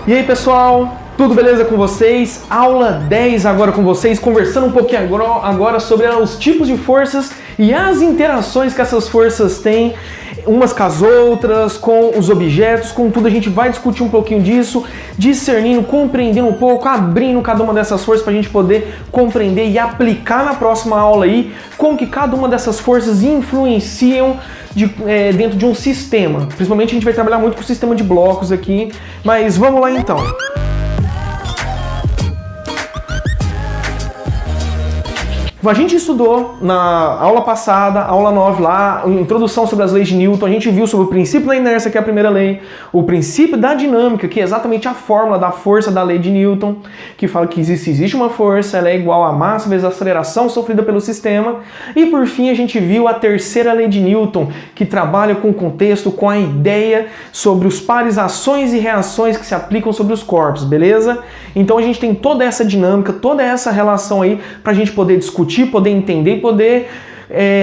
E aí pessoal, tudo beleza com vocês? Aula 10 agora com vocês, conversando um pouquinho agora sobre os tipos de forças e as interações que essas forças têm umas com as outras, com os objetos, com tudo. A gente vai discutir um pouquinho disso, discernindo, compreendendo um pouco, abrindo cada uma dessas forças para a gente poder compreender e aplicar na próxima aula aí como que cada uma dessas forças influenciam dentro de um sistema. Principalmente a gente vai trabalhar muito com o sistema de blocos aqui, mas vamos lá então. A gente estudou na aula passada, aula 9 lá, introdução sobre as leis de Newton, a gente viu sobre o princípio da inércia, que é a primeira lei, o princípio da dinâmica, que é exatamente a fórmula da força da lei de Newton, que fala que existe uma força, ela é igual a massa vezes a aceleração sofrida pelo sistema, e por fim a gente viu a terceira lei de Newton, que trabalha com o contexto, com a ideia sobre os pares ações e reações que se aplicam sobre os corpos, beleza? Então a gente tem toda essa dinâmica, toda essa relação aí para a gente poder discutir, poder entender e poder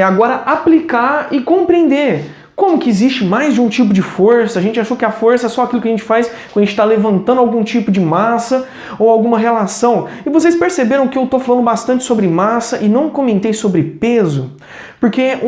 agora aplicar e compreender como que existe mais de um tipo de força. A gente achou que a força é só aquilo que a gente faz quando a gente está levantando algum tipo de massa ou alguma relação. E vocês perceberam que eu estou falando bastante sobre massa e não comentei sobre peso? Porque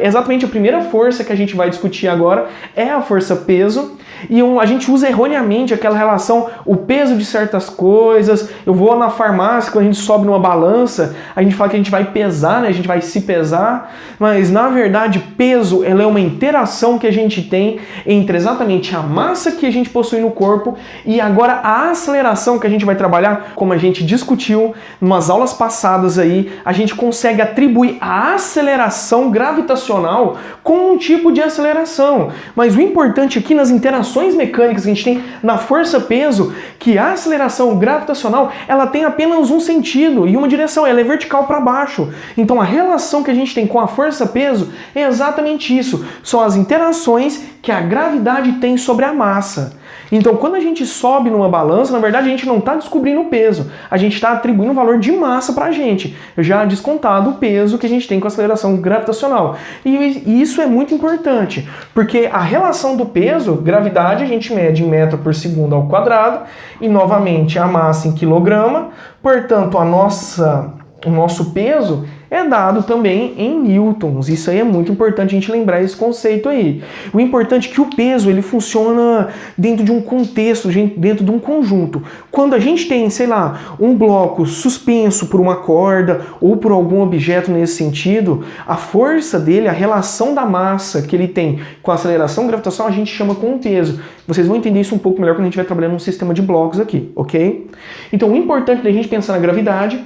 exatamente a primeira força que a gente vai discutir agora é a força peso, e a gente usa erroneamente aquela relação, o peso de certas coisas. Eu vou na farmácia, quando a gente sobe numa balança, a gente fala que a gente vai pesar, né? A gente vai se pesar, mas na verdade peso ela é uma interação que a gente tem entre exatamente a massa que a gente possui no corpo e agora a aceleração que a gente vai trabalhar, como a gente discutiu em umas aulas passadas aí, a gente consegue atribuir a aceleração gravitacional com um tipo de aceleração. Mas o importante aqui nas interações mecânicas que a gente tem na força-peso, que a aceleração gravitacional ela tem apenas um sentido e uma direção, ela é vertical para baixo. Então a relação que a gente tem com a força-peso é exatamente isso, são as interações que a gravidade tem sobre a massa. Então, quando a gente sobe numa balança, na verdade a gente não está descobrindo o peso, a gente está atribuindo um valor de massa para a gente, já descontado o peso que a gente tem com a aceleração gravitacional. E isso é muito importante, porque a relação do peso, gravidade, a gente mede em metro por segundo ao quadrado, e novamente a massa em quilograma, portanto o nosso peso é dado também em newtons. Isso aí é muito importante a gente lembrar esse conceito aí. O importante é que o peso ele funciona dentro de um contexto, dentro de um conjunto. Quando a gente tem, sei lá, um bloco suspenso por uma corda ou por algum objeto nesse sentido, a força dele, a relação da massa que ele tem com a aceleração gravitacional, a gente chama com peso. Vocês vão entender isso um pouco melhor quando a gente vai trabalhando num sistema de blocos aqui, ok? Então o importante da gente pensar na gravidade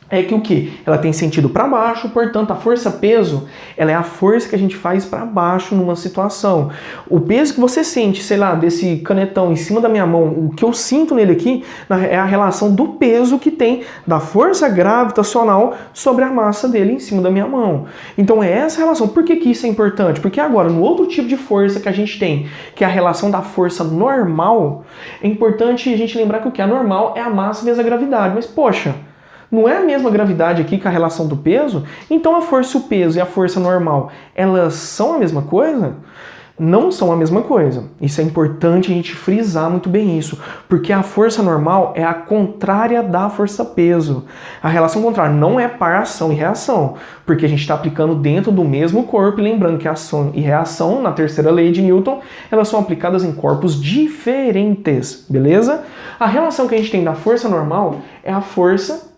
é que o que? Ela tem sentido para baixo, portanto a força-peso ela é a força que a gente faz para baixo numa situação. O peso que você sente, sei lá, desse canetão em cima da minha mão, o que eu sinto nele aqui é a relação do peso que tem da força gravitacional sobre a massa dele em cima da minha mão. Então é essa relação. Por que isso é importante? Porque agora, no outro tipo de força que a gente tem, que é a relação da força normal, é importante a gente lembrar que o que é normal é a massa vezes a gravidade. Mas poxa, não é a mesma gravidade aqui que a relação do peso? Então a força e o peso e a força normal, elas são a mesma coisa? Não são a mesma coisa. Isso é importante a gente frisar muito bem isso, porque a força normal é a contrária da força-peso. A relação contrária não é par ação e reação, porque a gente está aplicando dentro do mesmo corpo, e lembrando que ação e reação, na terceira lei de Newton, elas são aplicadas em corpos diferentes, beleza? A relação que a gente tem da força normal é a força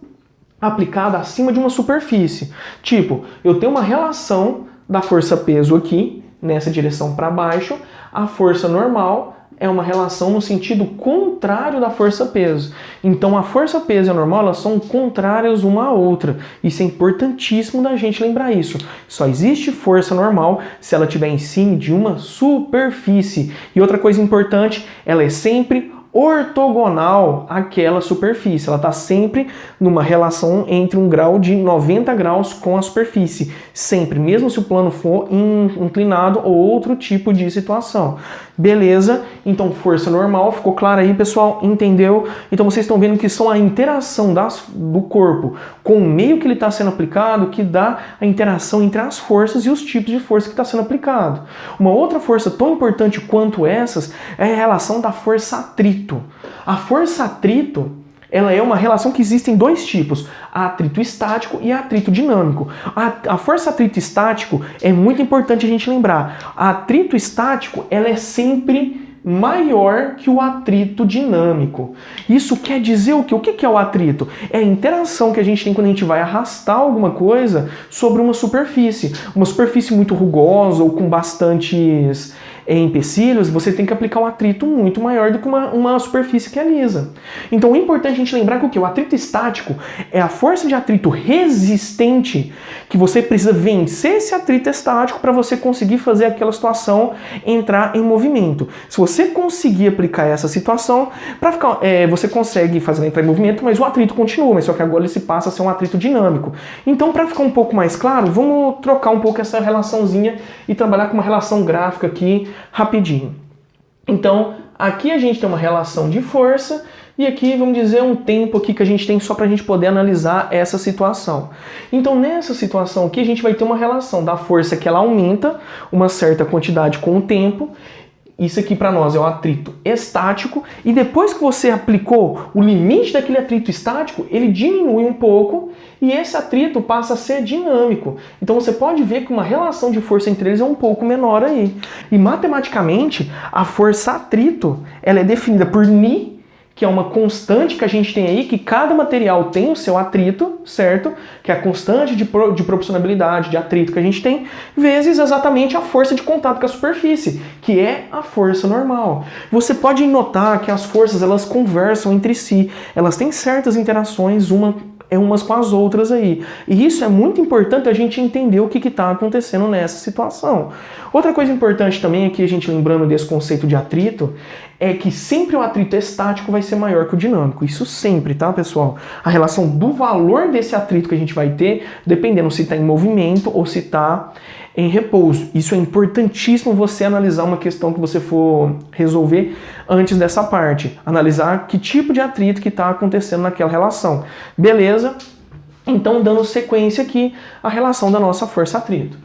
aplicada acima de uma superfície. Tipo, eu tenho uma relação da força-peso aqui, nessa direção para baixo, a força normal é uma relação no sentido contrário da força-peso. Então a força-peso e a normal elas são contrárias uma à outra. Isso é importantíssimo da gente lembrar isso. Só existe força normal se ela estiver em cima de uma superfície. E outra coisa importante, ela é sempre ortogonal àquela superfície. Ela está sempre numa relação entre um grau de 90 graus com a superfície. Sempre, mesmo se o plano for inclinado ou outro tipo de situação. Beleza? Então, força normal. Ficou claro aí, pessoal? Entendeu? Então, vocês estão vendo que são a interação do corpo com o meio que ele está sendo aplicado que dá a interação entre as forças e os tipos de força que está sendo aplicado. Uma outra força tão importante quanto essas é a relação da força atrito. A força atrito, ela é uma relação que existe em dois tipos, atrito estático e atrito dinâmico. A força atrito estático é muito importante a gente lembrar. A atrito estático, ela é sempre maior que o atrito dinâmico. Isso quer dizer o quê? O que é o atrito? É a interação que a gente tem quando a gente vai arrastar alguma coisa sobre uma superfície. Uma superfície muito rugosa ou com bastantes empecilhos, você tem que aplicar um atrito muito maior do que uma superfície que é lisa. Então é importante a gente lembrar que o quê? O atrito estático é a força de atrito resistente que você precisa vencer esse atrito estático para você conseguir fazer aquela situação entrar em movimento. Se você conseguir aplicar essa situação, você consegue fazer ela entrar em movimento, mas o atrito continua, mas só que agora ele se passa a ser um atrito dinâmico. Então, para ficar um pouco mais claro, vamos trocar um pouco essa relaçãozinha e trabalhar com uma relação gráfica aqui rapidinho. Então, aqui a gente tem uma relação de força e aqui, vamos dizer, um tempo aqui que a gente tem só para a gente poder analisar essa situação. Então, nessa situação aqui, a gente vai ter uma relação da força que ela aumenta uma certa quantidade com o tempo. Isso aqui para nós é o atrito estático, e depois que você aplicou o limite daquele atrito estático, ele diminui um pouco e esse atrito passa a ser dinâmico. Então você pode ver que uma relação de força entre eles é um pouco menor aí. E matematicamente, a força atrito, ela é definida por Ni, que é uma constante que a gente tem aí, que cada material tem o seu atrito, certo? Que é a constante de proporcionalidade de atrito que a gente tem, vezes exatamente a força de contato com a superfície, que é a força normal. Você pode notar que as forças, elas conversam entre si, elas têm certas interações, umas com as outras aí. E isso é muito importante a gente entender o que está acontecendo nessa situação. Outra coisa importante também aqui, a gente lembrando desse conceito de atrito, é que sempre o atrito estático vai ser maior que o dinâmico. Isso sempre, tá, pessoal? A relação do valor desse atrito que a gente vai ter, dependendo se está em movimento ou se está em repouso. Isso é importantíssimo você analisar uma questão que você for resolver antes dessa parte. Analisar que tipo de atrito que está acontecendo naquela relação. Beleza? Então, dando sequência aqui, a relação da nossa força-atrito.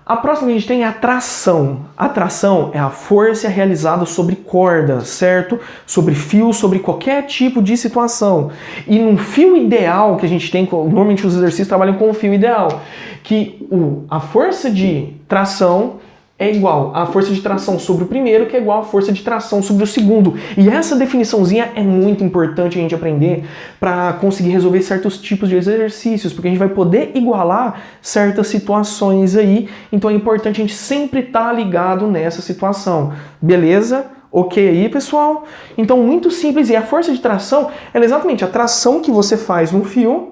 A próxima que a gente tem é a tração. A tração é a força realizada sobre corda, certo? Sobre fio, sobre qualquer tipo de situação. E num fio ideal que a gente tem, normalmente os exercícios trabalham com o fio ideal, que a força de tração é igual à força de tração sobre o primeiro, que é igual à força de tração sobre o segundo. E essa definiçãozinha é muito importante a gente aprender para conseguir resolver certos tipos de exercícios, porque a gente vai poder igualar certas situações aí. Então é importante a gente sempre estar ligado nessa situação. Beleza? Ok aí, pessoal? Então, muito simples. E a força de tração ela é exatamente a tração que você faz no fio.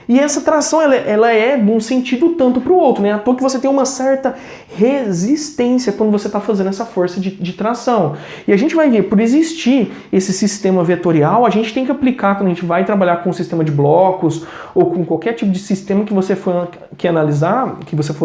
E essa tração ela é de um sentido tanto para o outro, né? À toa que você tem uma certa resistência quando você está fazendo essa força de tração. E a gente vai ver, por existir esse sistema vetorial, a gente tem que aplicar quando a gente vai trabalhar com um sistema de blocos ou com qualquer tipo de sistema que você for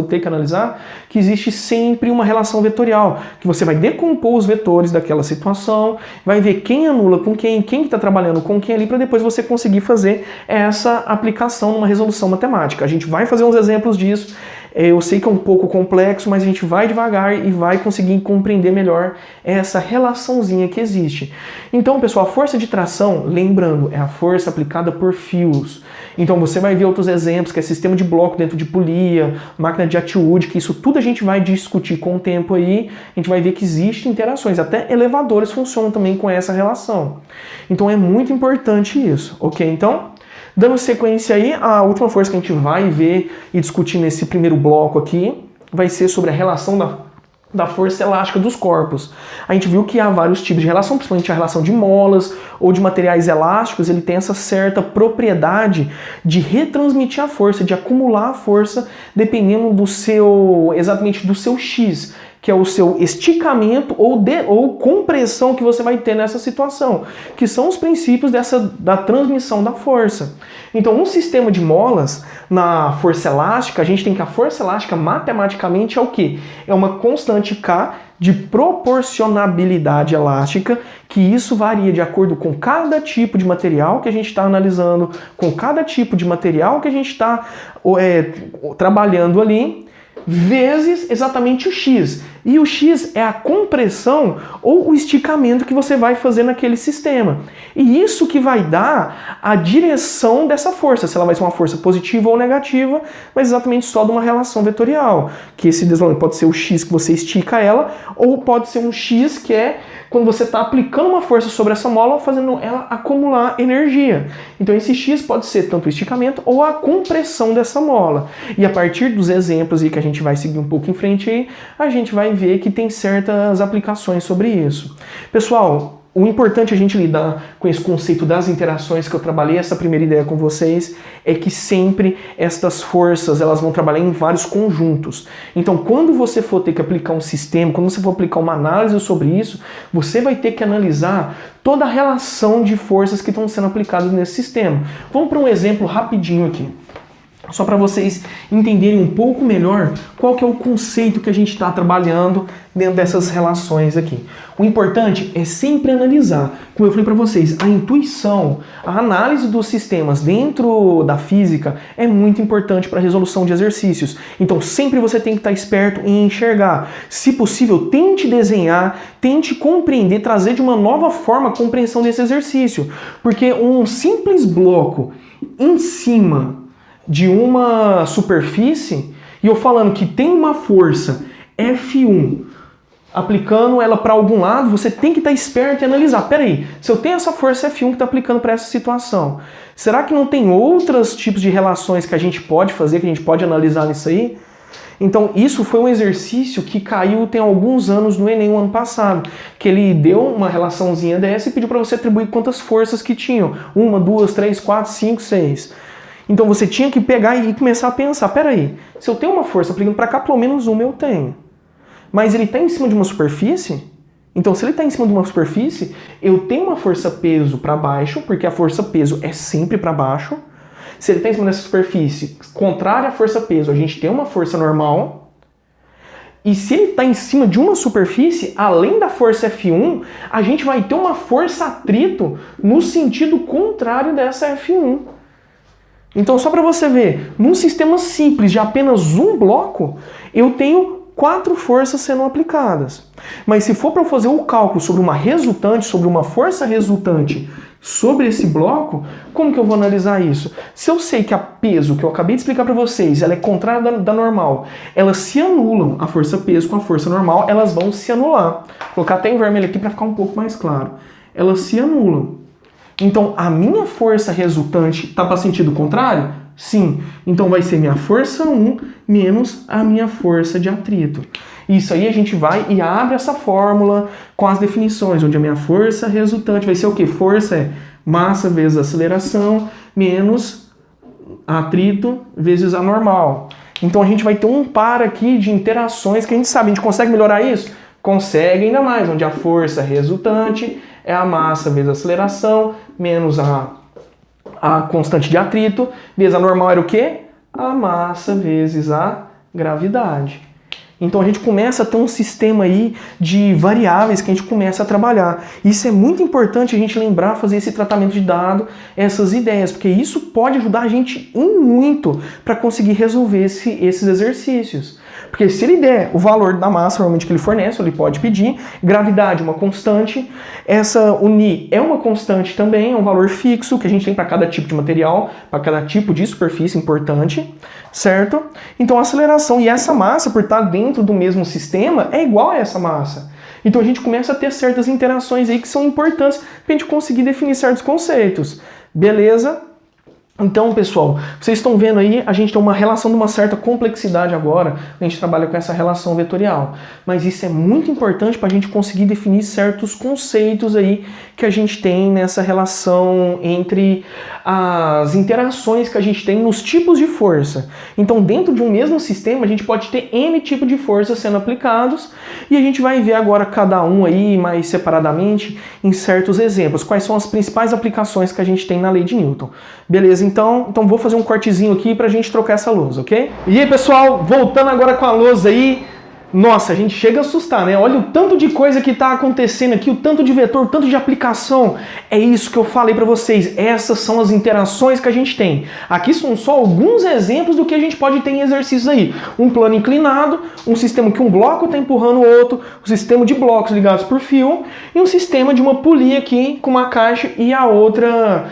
ter que analisar, que existe sempre uma relação vetorial, que você vai decompor os vetores daquela situação, vai ver quem anula com quem está trabalhando com quem ali, para depois você conseguir fazer essa aplicação numa resolução matemática. A gente vai fazer uns exemplos disso. Eu sei que é um pouco complexo, mas a gente vai devagar e vai conseguir compreender melhor essa relaçãozinha que existe. Então, pessoal, a força de tração, lembrando, é a força aplicada por fios. Então você vai ver outros exemplos, que é sistema de bloco dentro de polia, máquina de Atwood, que isso tudo a gente vai discutir com o tempo aí. A gente vai ver que existem interações, até elevadores funcionam também com essa relação. Então é muito importante isso, ok? Então, dando sequência aí, a última força que a gente vai ver e discutir nesse primeiro bloco aqui vai ser sobre a relação da força elástica dos corpos. A gente viu que há vários tipos de relação, principalmente a relação de molas ou de materiais elásticos, ele tem essa certa propriedade de retransmitir a força, de acumular a força dependendo exatamente do seu X, que é o seu esticamento ou compressão que você vai ter nessa situação, que são os princípios da transmissão da força. Então, um sistema de molas, na força elástica, a gente tem que a força elástica matematicamente é o quê? É uma constante K de proporcionabilidade elástica, que isso varia de acordo com cada tipo de material que a gente está analisando, com cada tipo de material que a gente está trabalhando ali, vezes exatamente o X. E o X é a compressão ou o esticamento que você vai fazer naquele sistema. E isso que vai dar a direção dessa força, se ela vai ser uma força positiva ou negativa, mas exatamente só de uma relação vetorial. Que esse deslocamento pode ser o X que você estica ela, ou pode ser um X que é quando você está aplicando uma força sobre essa mola, fazendo ela acumular energia. Então esse X pode ser tanto o esticamento ou a compressão dessa mola. E a partir dos exemplos aí que a gente vai seguir um pouco em frente aí, a gente vai ver que tem certas aplicações sobre isso. Pessoal, o importante a gente lidar com esse conceito das interações que eu trabalhei, essa primeira ideia com vocês, é que sempre estas forças elas vão trabalhar em vários conjuntos. Então, quando você for ter que aplicar um sistema, quando você for aplicar uma análise sobre isso, você vai ter que analisar toda a relação de forças que estão sendo aplicadas nesse sistema. Vamos para um exemplo rapidinho aqui. Só para vocês entenderem um pouco melhor qual que é o conceito que a gente está trabalhando dentro dessas relações aqui. O importante é sempre analisar, como eu falei para vocês, a intuição, a análise dos sistemas dentro da física é muito importante para a resolução de exercícios. Então sempre você tem que estar esperto em enxergar. Se possível, tente desenhar, tente compreender, trazer de uma nova forma a compreensão desse exercício. Porque um simples bloco em cima de uma superfície, e eu falando que tem uma força F1, aplicando ela para algum lado, você tem que estar esperto e analisar. Peraí, se eu tenho essa força F1 que está aplicando para essa situação, será que não tem outros tipos de relações que a gente pode fazer, que a gente pode analisar nisso aí? Então isso foi um exercício que caiu tem alguns anos no Enem, o ano passado, que ele deu uma relaçãozinha dessa e pediu para você atribuir quantas forças que tinham. 1, 2, 3, 4, 5, 6... Então você tinha que pegar e começar a pensar, peraí, se eu tenho uma força aplicando para cá, pelo menos uma eu tenho. Mas ele está em cima de uma superfície? Então se ele está em cima de uma superfície, eu tenho uma força-peso para baixo, porque a força-peso é sempre para baixo. Se ele está em cima dessa superfície, contrária à força-peso, a gente tem uma força normal. E se ele está em cima de uma superfície, além da força F1, a gente vai ter uma força atrito no sentido contrário dessa F1. Então, só para você ver, num sistema simples de apenas um bloco, eu tenho 4 forças sendo aplicadas. Mas se for para eu fazer o cálculo sobre uma resultante, sobre uma força resultante sobre esse bloco, como que eu vou analisar isso? Se eu sei que a peso, que eu acabei de explicar para vocês, ela é contrária da normal, elas se anulam, a força peso com a força normal, elas vão se anular. Vou colocar até em vermelho aqui para ficar um pouco mais claro. Elas se anulam. Então, a minha força resultante está para sentido contrário? Sim. Então, vai ser minha força 1 menos a minha força de atrito. Isso aí a gente vai e abre essa fórmula com as definições, onde a minha força resultante vai ser o quê? Força é massa vezes aceleração menos atrito vezes a normal. Então, a gente vai ter um par aqui de interações que a gente sabe. A gente consegue melhorar isso? Consegue ainda mais, onde a força resultante é a massa vezes a aceleração, menos a constante de atrito, vezes a normal era o quê? A massa vezes a gravidade. Então a gente começa a ter um sistema aí de variáveis que a gente começa a trabalhar. Isso é muito importante a gente lembrar, fazer esse tratamento de dado, essas ideias, porque isso pode ajudar a gente em muito para conseguir resolver esses exercícios. Porque se ele der o valor da massa normalmente que ele fornece, ele pode pedir, gravidade uma constante, essa Ni é uma constante também, é um valor fixo que a gente tem para cada tipo de material, para cada tipo de superfície importante, certo? Então a aceleração e essa massa, por estar dentro do mesmo sistema, é igual a essa massa. Então a gente começa a ter certas interações aí que são importantes para a gente conseguir definir certos conceitos. Beleza? Então, pessoal, vocês estão vendo aí, a gente tem uma relação de uma certa complexidade agora, a gente trabalha com essa relação vetorial. Mas isso é muito importante para a gente conseguir definir certos conceitos aí que a gente tem nessa relação entre as interações que a gente tem nos tipos de força. Então, dentro de um mesmo sistema, a gente pode ter N tipos de forças sendo aplicados e a gente vai ver agora cada um aí mais separadamente em certos exemplos. Quais são as principais aplicações que a gente tem na lei de Newton. Beleza, então vou fazer um cortezinho aqui pra gente trocar essa lousa, ok? E aí, pessoal, voltando agora com a lousa aí. Nossa, a gente chega a assustar, né? Olha o tanto de coisa que está acontecendo aqui, o tanto de vetor, o tanto de aplicação. É isso que eu falei para vocês. Essas são as interações que a gente tem. Aqui são só alguns exemplos do que a gente pode ter em exercícios aí. Um plano inclinado, um sistema que um bloco está empurrando o outro, um sistema de blocos ligados por fio e um sistema de uma polia aqui com uma caixa e a outra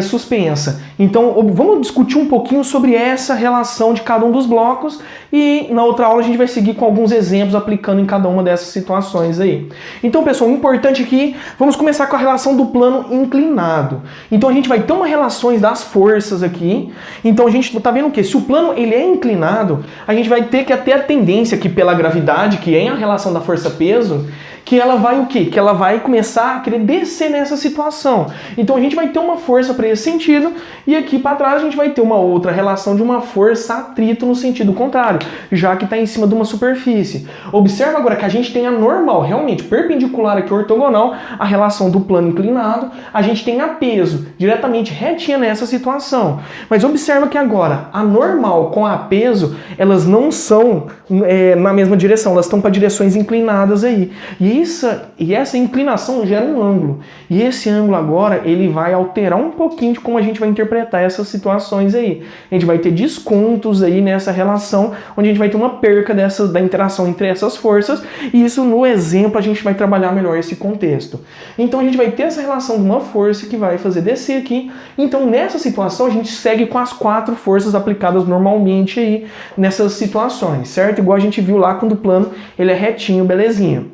suspensa. Então, vamos discutir um pouquinho sobre essa relação de cada um dos blocos e na outra aula a gente vai seguir com alguns exemplos aplicando em cada uma dessas situações aí. Então, pessoal, o importante aqui, vamos começar com a relação do plano inclinado. Então, a gente vai ter uma relação das forças aqui. Então, a gente está vendo o quê? Se o plano ele é inclinado, a gente vai ter que ter a tendência que pela gravidade, que é a relação da força-peso, que ela vai o quê? Que ela vai começar a querer descer nessa situação. Então a gente vai ter uma força para esse sentido e aqui para trás a gente vai ter uma outra relação de uma força atrito no sentido contrário, já que está em cima de uma superfície. Observa agora que a gente tem a normal, realmente perpendicular aqui, ortogonal, a relação do plano inclinado, a gente tem a peso, diretamente retinha nessa situação. Mas observa que agora, a normal com a peso, elas não são na mesma direção, elas estão para direções inclinadas aí. E essa inclinação gera um ângulo. E esse ângulo agora, ele vai alterar um pouquinho de como a gente vai interpretar essas situações aí. A gente vai ter descontos aí nessa relação, onde a gente vai ter uma perca da interação entre essas forças, e isso no exemplo a gente vai trabalhar melhor esse contexto. Então a gente vai ter essa relação de uma força que vai fazer descer aqui. Então nessa situação a gente segue com as 4 forças aplicadas normalmente aí nessas situações, certo? Igual a gente viu lá quando o plano ele é retinho, belezinha.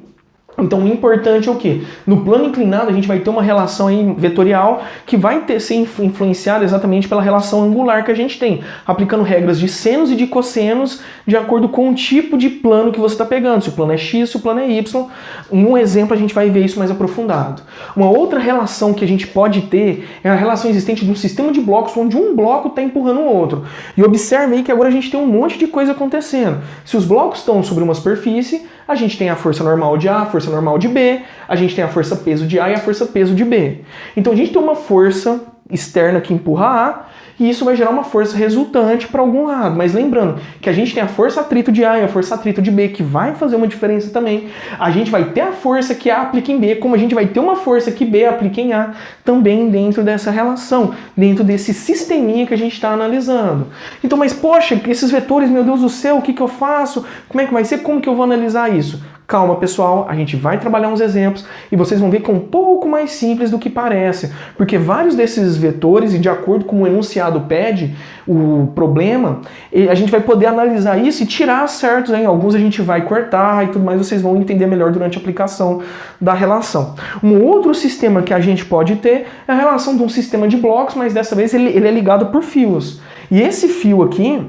Então o importante é o quê? No plano inclinado a gente vai ter uma relação aí vetorial que vai ser influenciada exatamente pela relação angular que a gente tem, aplicando regras de senos e de cossenos de acordo com o tipo de plano que você está pegando, se o plano é x, se o plano é y. Em um exemplo a gente vai ver isso mais aprofundado. Uma outra relação que a gente pode ter é a relação existente de um sistema de blocos onde um bloco está empurrando o outro. E observe aí que agora a gente tem um monte de coisa acontecendo. Se os blocos estão sobre uma superfície, a gente tem a força normal de A, a força normal de B, a gente tem a força peso de A e a força peso de B. Então a gente tem uma força externa que empurra A, e isso vai gerar uma força resultante para algum lado. Mas lembrando que a gente tem a força atrito de A e a força atrito de B, que vai fazer uma diferença também. A gente vai ter a força que A aplica em B, como a gente vai ter uma força que B aplica em A, também dentro dessa relação, dentro desse sisteminha que a gente está analisando. Então, mas poxa, esses vetores, meu Deus do céu, o que eu faço? Como é que vai ser? Como que eu vou analisar isso? Calma, pessoal, a gente vai trabalhar uns exemplos e vocês vão ver que é um pouco mais simples do que parece, porque vários desses vetores, e de acordo com o enunciado pede, o problema, a gente vai poder analisar isso e tirar certos, hein? Alguns a gente vai cortar e tudo mais, vocês vão entender melhor durante a aplicação da relação. Um outro sistema que a gente pode ter é a relação de um sistema de blocos, mas dessa vez ele é ligado por fios. E esse fio aqui,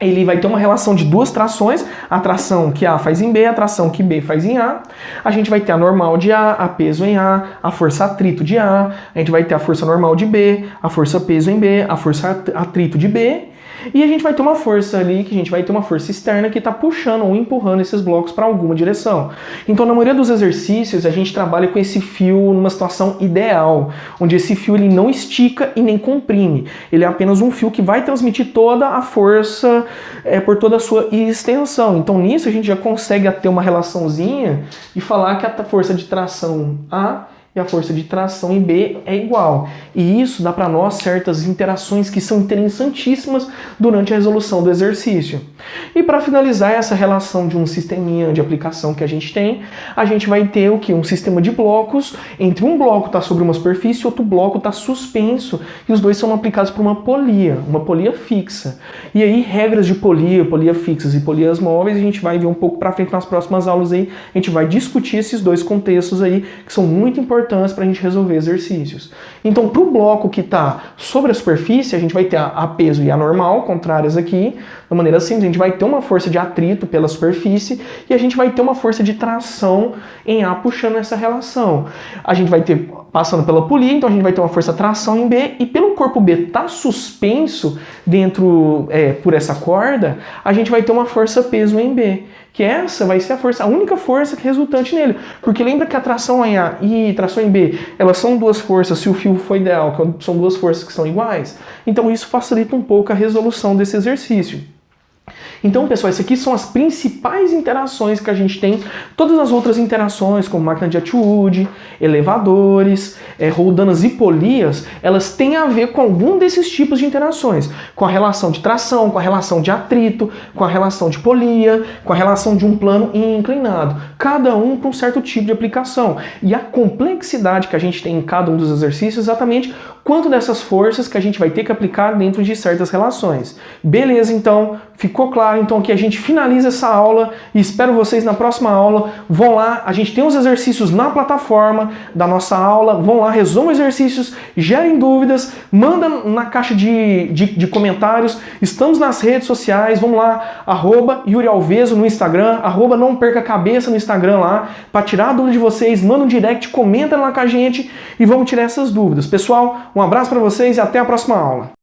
ele vai ter uma relação de 2 trações, a tração que A faz em B, a tração que B faz em A. A gente vai ter a normal de A peso em a força atrito de A gente vai ter a força normal de B, a força peso em B, a força atrito de B. E a gente vai ter uma força ali, que a gente vai ter uma força externa que está puxando ou empurrando esses blocos para alguma direção. Então, na maioria dos exercícios, a gente trabalha com esse fio numa situação ideal, onde esse fio ele não estica e nem comprime. Ele é apenas um fio que vai transmitir toda a força por toda a sua extensão. Então, nisso, a gente já consegue ter uma relaçãozinha e falar que a força de tração A e a força de tração em B é igual. E isso dá para nós certas interações que são interessantíssimas durante a resolução do exercício. E para finalizar essa relação de um sisteminha de aplicação que a gente tem, a gente vai ter o que? Um sistema de blocos, entre um bloco está sobre uma superfície e outro bloco está suspenso, e os dois são aplicados por uma polia fixa. E aí regras de polia fixas e polias móveis, a gente vai ver um pouco para frente nas próximas aulas aí, a gente vai discutir esses dois contextos aí, que são muito importantes importância para a gente resolver exercícios. Então, para o bloco que está sobre a superfície, a gente vai ter a peso e a normal, contrárias aqui. Da maneira simples, a gente vai ter uma força de atrito pela superfície e a gente vai ter uma força de tração em A puxando essa relação. A gente vai ter, passando pela polia, então a gente vai ter uma força tração em B, e pelo corpo B estar suspenso dentro, por essa corda, a gente vai ter uma força peso em B, que essa vai ser a única força resultante nele. Porque lembra que a tração em A e tração em B, elas são duas forças, se o fio for ideal, são duas forças que são iguais. Então isso facilita um pouco a resolução desse exercício. Então, pessoal, essas aqui são as principais interações que a gente tem. Todas as outras interações, como máquina de Atwood, elevadores, roldanas e polias, elas têm a ver com algum desses tipos de interações. Com a relação de tração, com a relação de atrito, com a relação de polia, com a relação de um plano inclinado. Cada um com um certo tipo de aplicação. E a complexidade que a gente tem em cada um dos exercícios é exatamente quanto dessas forças que a gente vai ter que aplicar dentro de certas relações. Beleza, então, ficou claro? Então aqui a gente finaliza essa aula e espero vocês na próxima aula. Vão lá, a gente tem os exercícios na plataforma da nossa aula, vão lá, resolvam exercícios, gerem dúvidas, manda na caixa de comentários, estamos nas redes sociais, vamos lá, @YuriAlveso no Instagram, @não perca a cabeça no Instagram lá, para tirar a dúvida de vocês, manda um direct, comenta lá com a gente e vamos tirar essas dúvidas. Pessoal, um abraço para vocês e até a próxima aula.